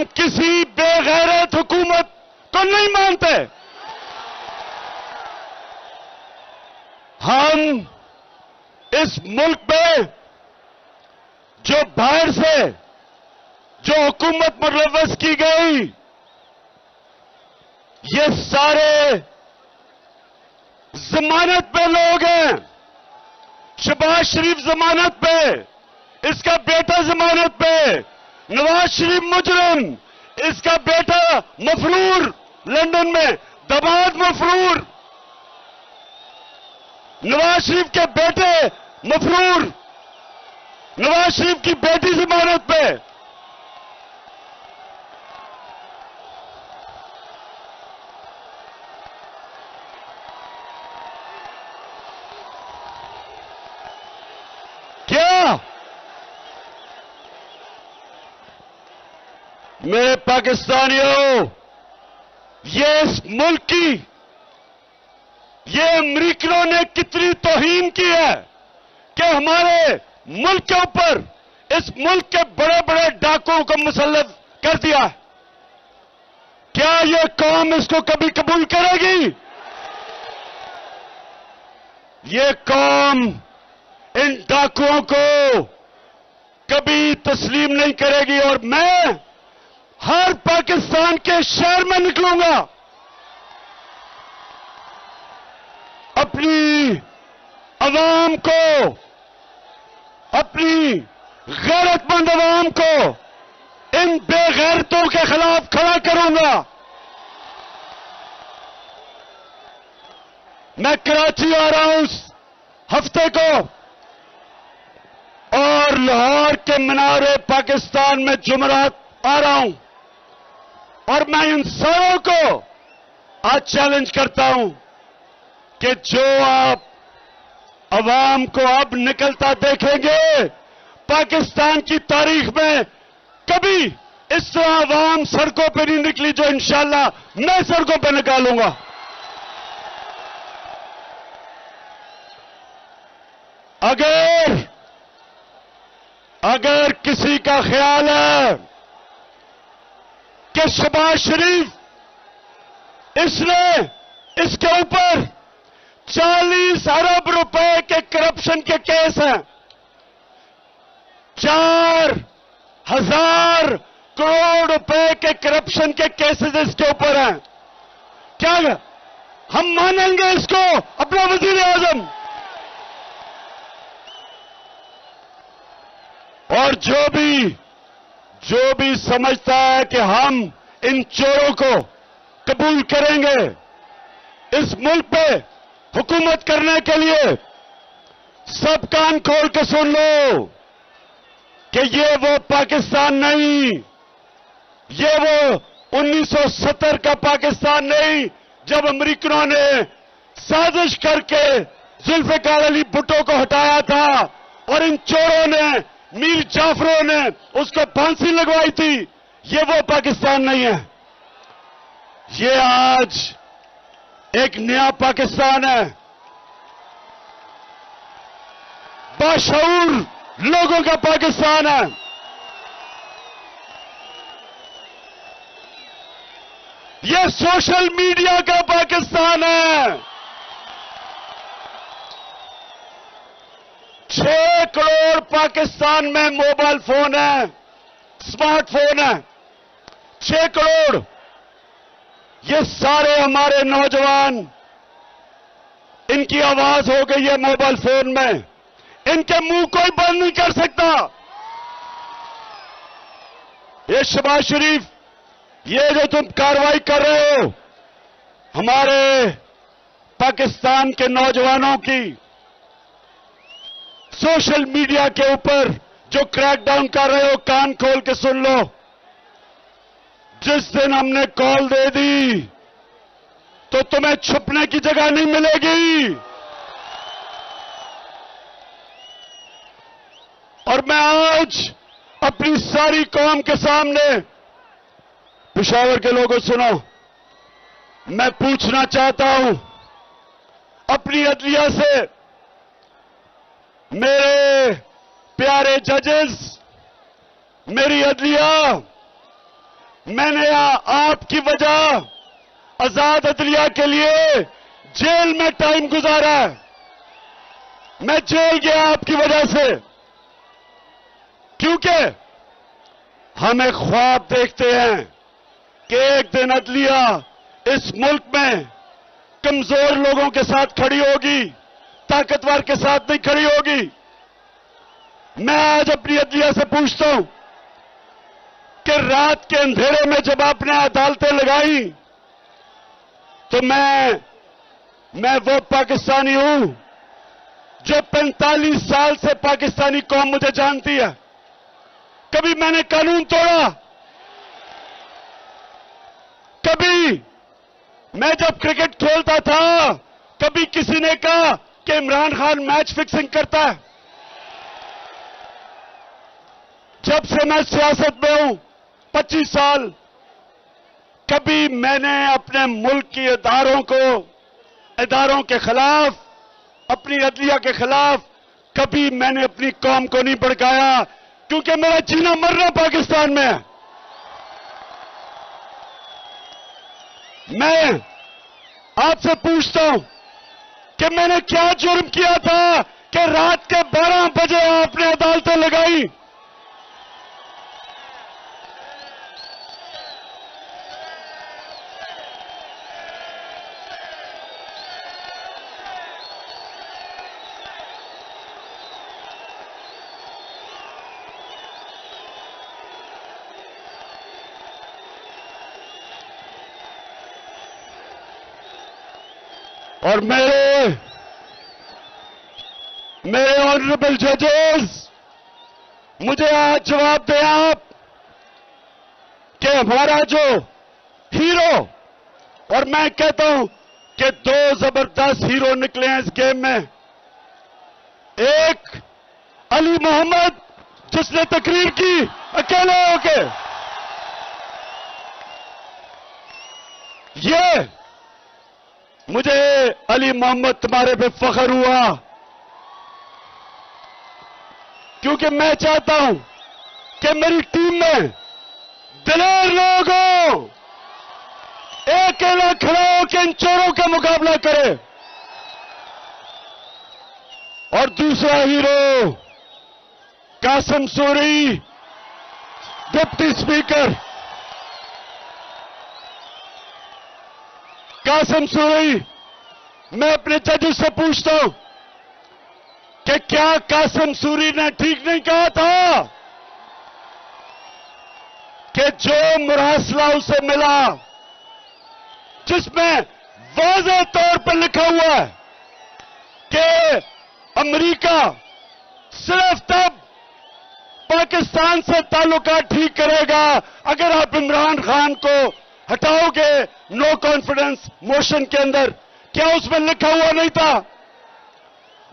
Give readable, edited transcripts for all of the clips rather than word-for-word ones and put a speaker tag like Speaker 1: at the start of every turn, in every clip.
Speaker 1: हम किसी बेगैरत हुकूमत को नहीं मानते। हम इस मुल्क में जो बाहर से जो हुकूमत मुलव्वस की गई, ये सारे जमानत पे लोग हैं। शहबाज शरीफ जमानत पे, इसका बेटा जमानत पे, नवाज शरीफ मुजरिम, इसका बेटा मफरूर लंदन में, दामाद मफरूर, नवाज शरीफ के बेटे मफरूर, नवाज शरीफ की बेटी जमानत पे। क्या मेरे पाकिस्तानियों, ये इस मुल्क की, ये अमरीकियों ने कितनी तौहीन की है कि हमारे मुल्क के ऊपर इस मुल्क के बड़े बड़े डाकुओं को मुसल्लत कर दिया है। क्या ये कौम इसको कभी कबूल करेगी? ये कौम इन डाकुओं को कभी तस्लीम नहीं करेगी। और मैं हर पाकिस्तान के शहर में निकलूंगा, अपनी अवाम को, अपनी गैरतमंद अवाम को इन बेगैरतों के खिलाफ खड़ा करूंगा। मैं कराची आ रहा हूं इस हफ्ते को, और लाहौर के मीनारे पाकिस्तान में जुमेरात आ रहा हूं, और मैं इन सारों को आज चैलेंज करता हूं कि जो आप अवाम को अब निकलता देखेंगे, पाकिस्तान की तारीख में कभी इस तरह अवाम सड़कों पर नहीं निकली जो इंशाअल्लाह मैं सड़कों पर निकालूंगा। अगर किसी का ख्याल है कि शहबाज शरीफ, इसने इसके ऊपर 40 अरब रुपए के करप्शन के केस हैं, 4,000 करोड़ रुपए के करप्शन के केसेस इसके ऊपर हैं, क्या हम मानेंगे इसको अपना वजीर आजम? और जो भी समझता है कि हम इन चोरों को कबूल करेंगे इस मुल्क पे हुकूमत करने के लिए, सब कान खोल के सुन लो कि ये वो पाकिस्तान नहीं, ये वो 1970 का पाकिस्तान नहीं जब अमरीकियों ने साजिश करके जुल्फिकार अली भुट्टो को हटाया था और इन चोरों ने, मीर जाफरों ने उसको फांसी लगवाई थी। ये वो पाकिस्तान नहीं है। ये आज एक नया पाकिस्तान है, बाशऊर लोगों का पाकिस्तान है। ये सोशल मीडिया का पाकिस्तान है। 6 करोड़ पाकिस्तान में मोबाइल फोन है, स्मार्टफोन है, 6 करोड़। ये सारे हमारे नौजवान, इनकी आवाज हो गई है मोबाइल फोन में, इनके मुंह कोई बंद नहीं कर सकता। ये शहबाज शरीफ, ये जो तुम कार्रवाई कर रहे हो हमारे पाकिस्तान के नौजवानों की, सोशल मीडिया के ऊपर जो क्रैकडाउन कर रहे हो, कान खोल के सुन लो। जिस दिन हमने कॉल दे दी तो तुम्हें छुपने की जगह नहीं मिलेगी। और मैं आज अपनी सारी कौम के सामने, पेशावर के लोगों सुनो, मैं पूछना चाहता हूं अपनी अदलिया से, मेरे प्यारे जजेस, मेरी अदलिया, मैंने आपकी वजह आजाद अदलिया के लिए जेल में टाइम गुजारा है। मैं जेल गया आपकी वजह से, क्योंकि हम एक ख्वाब देखते हैं कि एक दिन अदलिया इस मुल्क में कमजोर लोगों के साथ खड़ी होगी, ताकतवर के साथ नहीं खड़ी होगी। मैं आज अपनी अदलिया से पूछता हूं कि रात के अंधेरे में जब आपने अदालतें लगाई तो मैं वो पाकिस्तानी हूं जो 45 साल से पाकिस्तानी कौम मुझे जानती है। कभी मैंने कानून तोड़ा? कभी मैं जब क्रिकेट खेलता था कभी किसी ने कहा कि इमरान खान मैच फिक्सिंग करता है? जब से मैं सियासत में हूं 25 साल, कभी मैंने अपने मुल्क की इदारों के खिलाफ, अपनी अदलिया के खिलाफ कभी मैंने अपनी कौम को नहीं भड़काया, क्योंकि मेरा जीना मरना पाकिस्तान में है। मैं आपसे पूछता हूं कि मैंने क्या जुर्म किया था कि रात के 12 बजे आपने अदालतें लगाई? और मेरे ऑनरेबल जजेस, मुझे आज जवाब दें आप कि हमारा जो हीरो, और मैं कहता हूं कि 2 जबरदस्त हीरो निकले हैं इस गेम में। एक अली मोहम्मद, जिसने तकरीर की अकेले होके, ये मुझे अली मोहम्मद तुम्हारे पे फख्र हुआ, क्योंकि मैं चाहता हूं कि मेरी टीम में दिलेर लोग हो, अकेला खड़ा होकर इन चोरों का मुकाबला करे। और दूसरा hero Qasim Suri, deputy speaker Qasim Suri. मैं अपने जजेस से पूछता हूं कि क्या कासिम सूरी ने ठीक नहीं कहा था कि जो मुरासला उसे मिला, जिसमें वाज़ेह तौर पर लिखा हुआ है कि अमेरिका सिर्फ तब पाकिस्तान से ताल्लुकात ठीक करेगा अगर आप इमरान खान को हटाओगे नो कॉन्फिडेंस मोशन के अंदर? क्या उसमें लिखा हुआ नहीं था?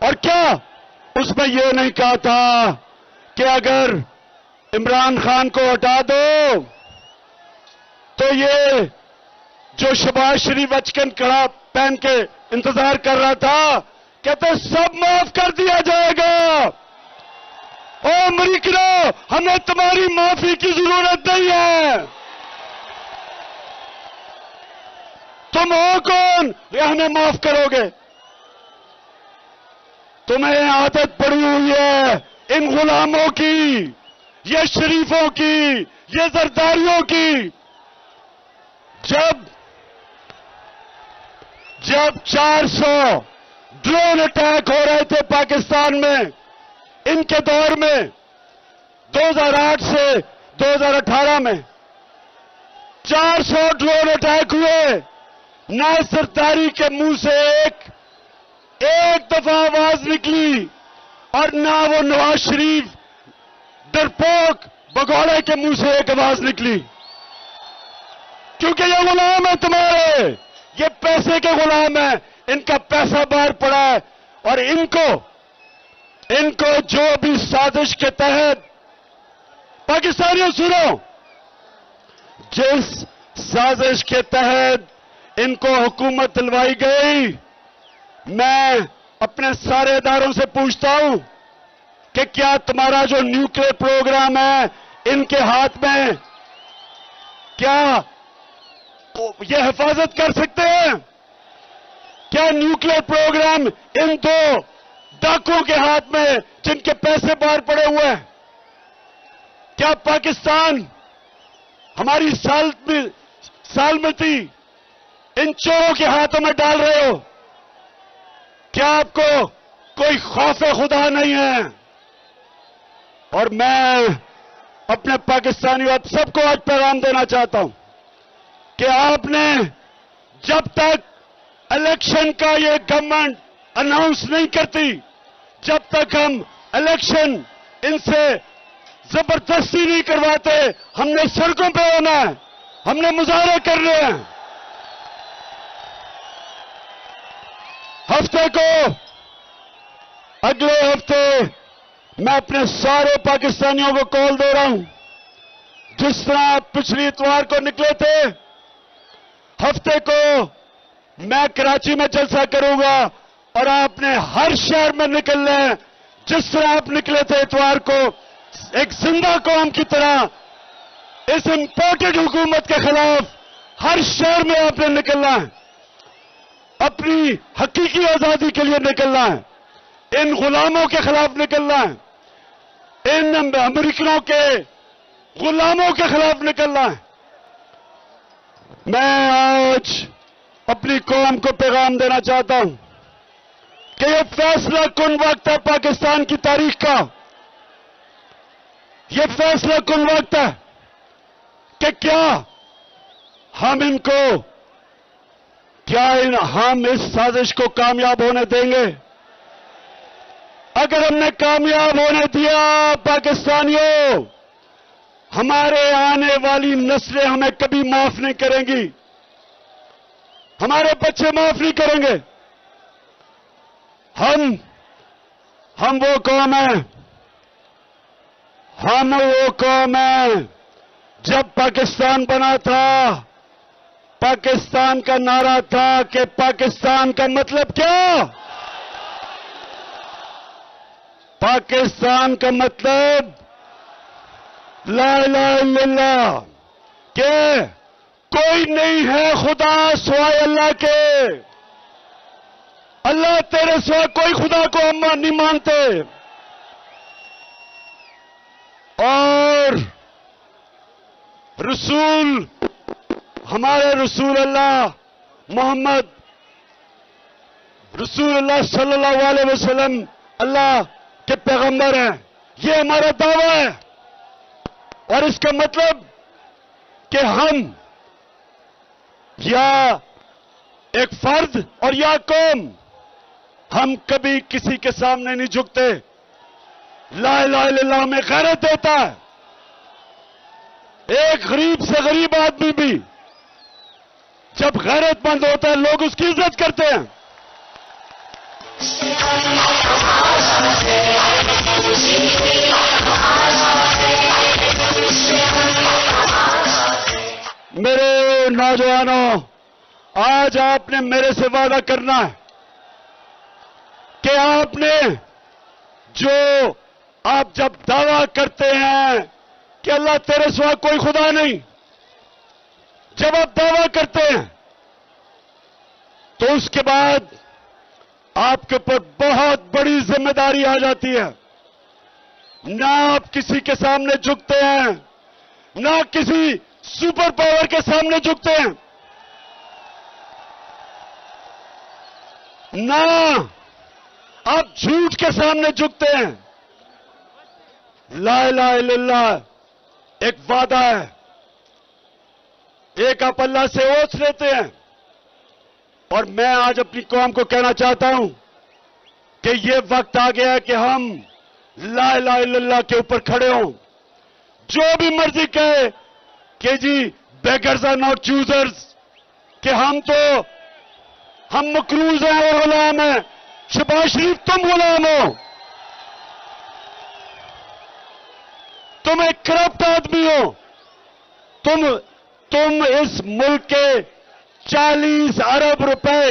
Speaker 1: और क्या उसमें यह नहीं कहा था कि अगर इमरान खान को हटा दो तो ये जो शहबाज शरीफ अचकन कड़ा पहन के इंतजार कर रहा था, कहते सब माफ कर दिया जाएगा। ओ अमेरिकनो, हमें तुम्हारी माफी की जरूरत नहीं है। तुम हो कौन ये हमें माफ करोगे? तुम्हें आदत पड़ी हुई है इन गुलामों की, ये शरीफों की, ये जरदारियों की। जब 400 ड्रोन अटैक हो रहे थे पाकिस्तान में, इनके दौर में 2008 से 2018 में 400 ड्रोन अटैक हुए, ना सरदारी के मुंह से एक दफा आवाज निकली, और ना वो नवाज शरीफ डरपोक भगौड़े के मुंह से एक आवाज निकली, क्योंकि ये गुलाम है तुम्हारे, ये पैसे के गुलाम है, इनका पैसा बाहर पड़ा है। और इनको जो भी साजिश के तहत, पाकिस्तानियों सुनो, जिस साजिश के तहत इनको हुकूमत दिलवाई गई, मैं अपने सारे इदारों से पूछता हूं कि क्या तुम्हारा जो न्यूक्लियर प्रोग्राम है इनके हाथ में, क्या ये हिफाजत कर सकते हैं? क्या न्यूक्लियर प्रोग्राम इन दो डाकुओं के हाथ में जिनके पैसे बाहर पड़े हुए हैं? क्या पाकिस्तान हमारी सालमती इन चोरों के हाथों में डाल रहे हो? क्या आपको कोई खौफ खुदा नहीं है? और मैं अपने पाकिस्तानियों आप सबको आज पैगाम देना चाहता हूं कि आपने जब तक इलेक्शन का ये गवर्नमेंट अनाउंस नहीं करती, जब तक हम इलेक्शन इनसे जबरदस्ती नहीं करवाते, हमने सड़कों पे होना है, हमने मुजाहरे करने हैं। हफ्ते को अगले हफ्ते मैं अपने सारे पाकिस्तानियों को कॉल दे रहा हूं, जिस तरह आप पिछली इतवार को निकले थे, हफ्ते को मैं कराची में जलसा करूंगा और आपने हर शहर में निकलना है, जिस तरह आप निकले थे इतवार को, एक जिंदा कौम की तरह इस इंपोर्टेड हुकूमत के खिलाफ हर शहर में आपने निकलना है, अपनी हकीकी आजादी के लिए निकलना है, इन गुलामों के खिलाफ निकलना है, इन अमेरिकनों के गुलामों के खिलाफ निकलना है। मैं आज अपनी कौम को पैगाम देना चाहता हूं कि यह फैसला कुन वक्त है पाकिस्तान की तारीख का, यह फैसला कुन वक्त है कि क्या हम हम इस साजिश को कामयाब होने देंगे? अगर हमने कामयाब होने दिया पाकिस्तानियों, हमारे आने वाली नस्लें हमें कभी माफ नहीं करेंगी, हमारे बच्चे माफ नहीं करेंगे। हम वो कौम है, जब पाकिस्तान बना था, पाकिस्तान का नारा था कि पाकिस्तान का मतलब क्या? पाकिस्तान का मतलब ला इलाहा इल्लल्लाह, के कोई नहीं है खुदा सिवाय अल्लाह के, अल्लाह तेरे सिवा कोई खुदा को हम नहीं मानते। और रसूल, हमारे रसूल अल्लाह मोहम्मद रसूलुल्लाह सल्लल्लाहु अलैहि वसल्लम अल्लाह के पैगंबर हैं, ये हमारा दावा है। और इसका मतलब कि हम या एक फर्द और या कौम, हम कभी किसी के सामने नहीं झुकते। ला इलाहा इल्लल्लाह में गैरत देता है। एक गरीब से गरीब आदमी भी जब गैरतमंद होता है, लोग उसकी इज्जत करते हैं। मेरे नौजवानों, आज आपने मेरे से वादा करना है कि आपने जो आप जब दावा करते हैं कि अल्लाह तेरे सिवा कोई खुदा नहीं, जब आप दावा करते हैं तो उसके बाद आपके ऊपर बहुत बड़ी जिम्मेदारी आ जाती है। ना आप किसी के सामने झुकते हैं, ना किसी सुपर पावर के सामने झुकते हैं, ना आप झूठ के सामने झुकते हैं। ला इलाहा इल्लल्लाह एक वादा है, एक आप अल्लाह से ओथ लेते हैं। और मैं आज अपनी कौम को कहना चाहता हूं कि ये वक्त आ गया है कि हम ला इलाहा इल्लल्लाह के ऊपर खड़े हों। जो भी मर्जी कहे कि जी बेगर्स आर नॉट चूजर्स, कि हम मकरूज हैं और गुलाम हैं। शहबाज शरीफ, तुम गुलाम हो, तुम एक करप्ट आदमी हो, तुम इस मुल्क के 40 अरब रुपए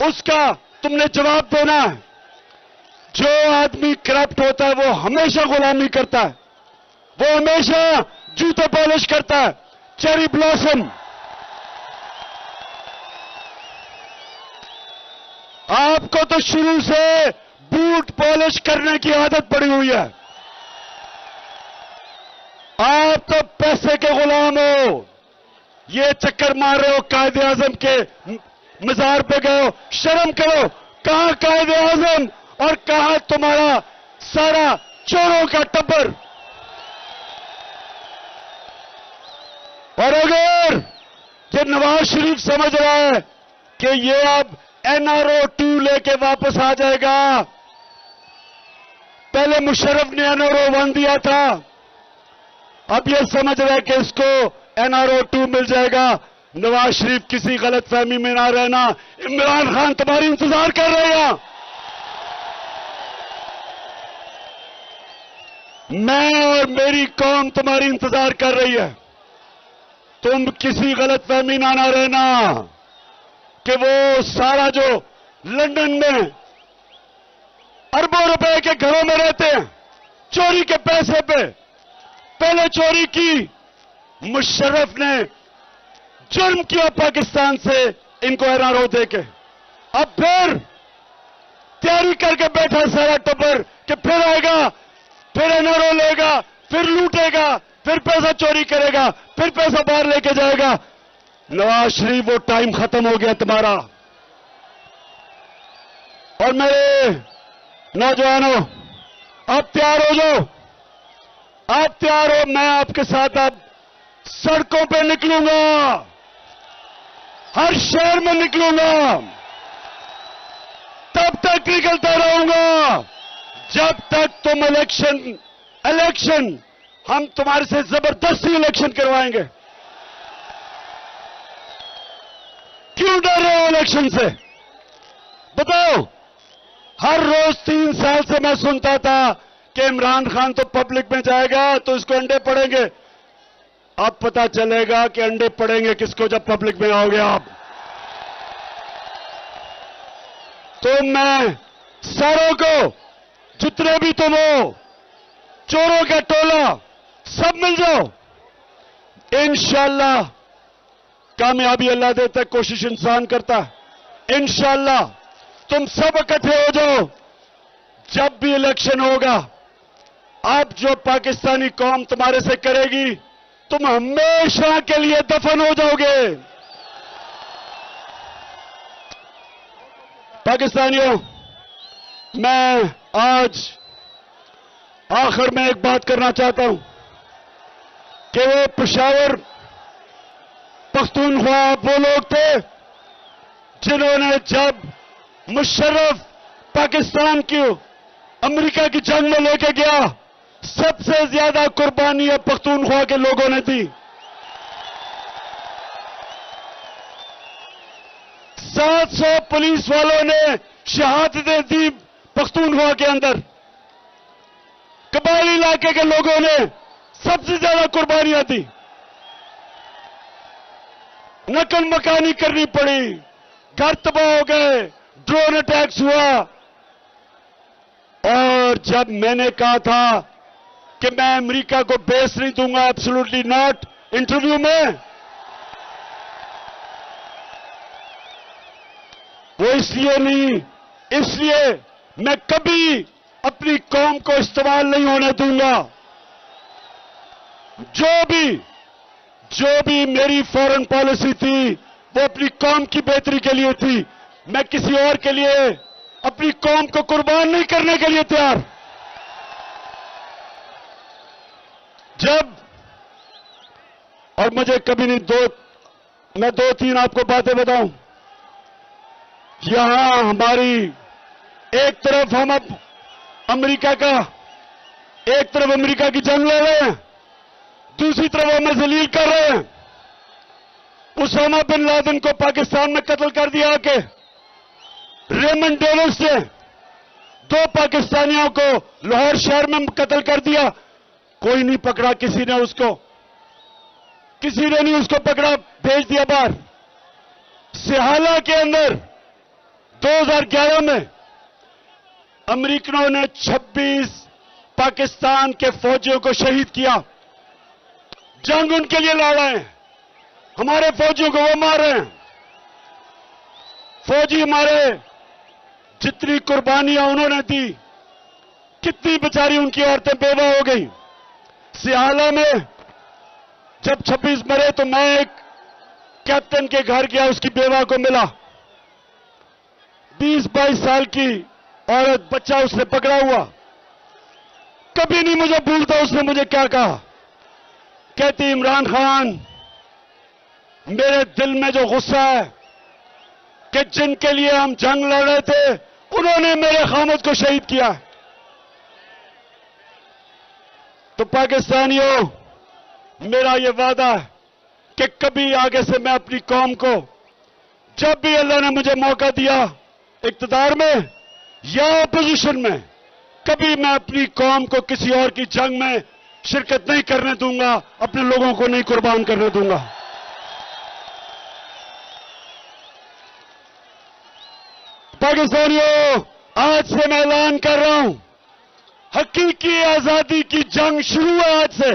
Speaker 1: उसका तुमने जवाब देना है। जो आदमी करप्ट होता है वो हमेशा गुलामी करता है, वो हमेशा जूते पॉलिश करता है। Cherry blossom. आपको तो शुरू से बूट पॉलिश करने की आदत पड़ी हुई है। आप तो पैसे के गुलाम हो। ये चक्कर मार रहे हो कायदे आजम के मजार पे गए हो। शर्म करो। कहां कायदे आजम और कहां तुम्हारा सारा चोरों का टब्बर। और अगर ये नवाज शरीफ समझ रहा है कि ये अब NRO 2 लेके वापस आ जाएगा, पहले मुशर्रफ ने NRO 1 दिया था, अब ये समझ रहा है कि इसको NRO 2 मिल जाएगा। नवाज शरीफ किसी गलत फहमी में ना रहना। इमरान खान तुम्हारी इंतजार कर रहे हैं। मैं और मेरी कौम तुम्हारी इंतजार कर रही है। तुम किसी गलत फहमी ना रहना कि वो सारा जो लंदन में अरबों रुपए के घरों में रहते हैं चोरी के पैसे पे, पहले चोरी की, मुशर्रफ ने जुर्म किया पाकिस्तान से इनको NRO देके, अब फिर तैयारी करके बैठा सारा टब्बर कि फिर आएगा, फिर NRO लेगा, फिर लूटेगा, फिर पैसा चोरी करेगा, फिर पैसा बाहर लेके जाएगा। नवाज शरीफ वो टाइम खत्म हो गया तुम्हारा। और मेरे नौजवानों, आप तैयार हो जाओ, आप तैयार हो। मैं आपके साथ अब सड़कों पे निकलूंगा, हर शहर में निकलूंगा, तब तक निकलता रहूंगा जब तक तुम इलेक्शन हम तुम्हारे से जबरदस्ती इलेक्शन करवाएंगे। क्यों डर रहे हो इलेक्शन से? बताओ। हर रोज 3 साल से मैं सुनता था कि इमरान खान तो पब्लिक में जाएगा तो इसको अंडे पड़ेंगे। अब पता चलेगा कि अंडे पड़ेंगे किसको जब पब्लिक में आओगे आप। तो मैं सारों को, जितने भी तुम हो, चोरों का टोला, सब मिल जाओ। इंशाअल्लाह कामयाबी अल्लाह देता है, कोशिश इंसान करता है। इंशाअल्लाह तुम सब इकट्ठे हो जाओ। जब भी इलेक्शन होगा, अब जो पाकिस्तानी कौम तुम्हारे से करेगी, तुम हमेशा के लिए दफन हो जाओगे। पाकिस्तानियों, मैं आज आखिर में एक बात करना चाहता हूं कि वो पेशावर पख्तूनख्वा वो लोग थे जिन्होंने जब मुशर्रफ पाकिस्तान की अमेरिका की जंग में लेके गया, सबसे ज्यादा कुर्बानी पख्तूनख्वा के लोगों ने दी। 700 पुलिस वालों ने शहादतें दी पख्तूनख्वा के अंदर। कबायली इलाके के लोगों ने सबसे ज्यादा कुर्बानियां दी। नकल मकानी करनी पड़ी, घर तबाह हो गए, ड्रोन अटैक्स हुआ। और जब मैंने कहा था कि मैं अमेरिका को बेस नहीं दूंगा, एब्सोल्युटली नॉट, इंटरव्यू में, वो इसलिए नहीं, इसलिए मैं कभी अपनी कौम को इस्तेमाल नहीं होने दूंगा। जो भी मेरी फॉरेन पॉलिसी थी वो अपनी कौम की बेहतरी के लिए थी। मैं किसी और के लिए अपनी कौम को कुर्बान नहीं करने के लिए तैयार। जब, और मुझे कभी नहीं, मैं 2-3 आपको बातें बताऊं। यहां हमारी एक तरफ हम अब अमेरिका का, एक तरफ अमेरिका की जंग लड़ रहे हैं, दूसरी तरफ हमें जलील कर रहे हैं। उसामा बिन लादेन को पाकिस्तान में कत्ल कर दिया के रेमंड डेविस ने 2 पाकिस्तानियों को लाहौर शहर में कत्ल कर दिया। कोई नहीं पकड़ा, किसी ने नहीं उसको पकड़ा, भेज दिया बाहर। सिहाला के अंदर 2011 में अमेरिकनों ने 26 पाकिस्तान के फौजियों को शहीद किया। जंग उनके लिए लड़ रहे हैं, हमारे फौजियों को वो मार रहे हैं। फौजी हमारे जितनी कुर्बानियां उन्होंने दी, कितनी बेचारी उनकी औरतें बेवा हो गई। सियाला में जब 26 मरे तो मैं एक कैप्टन के घर गया, उसकी बेवा को मिला। 20-22 साल की औरत, बच्चा उसने पकड़ा हुआ। कभी नहीं मुझे भूलता उसने मुझे क्या कहा। कहती, इमरान खान, मेरे दिल में जो गुस्सा है कि जिनके लिए हम जंग लड़ रहे थे उन्होंने मेरे खामद को शहीद किया। तो पाकिस्तानियों, मेरा यह वादा है कि कभी आगे से मैं अपनी कौम को, जब भी अल्लाह ने मुझे मौका दिया इक्तदार में या अपोजिशन में, कभी मैं अपनी कौम को किसी और की जंग में शिरकत नहीं करने दूंगा, अपने लोगों को नहीं कुर्बान करने दूंगा। पाकिस्तानियों, आज से मैं ऐलान कर रहा हूं, हकीकी आजादी की जंग शुरू है आज से।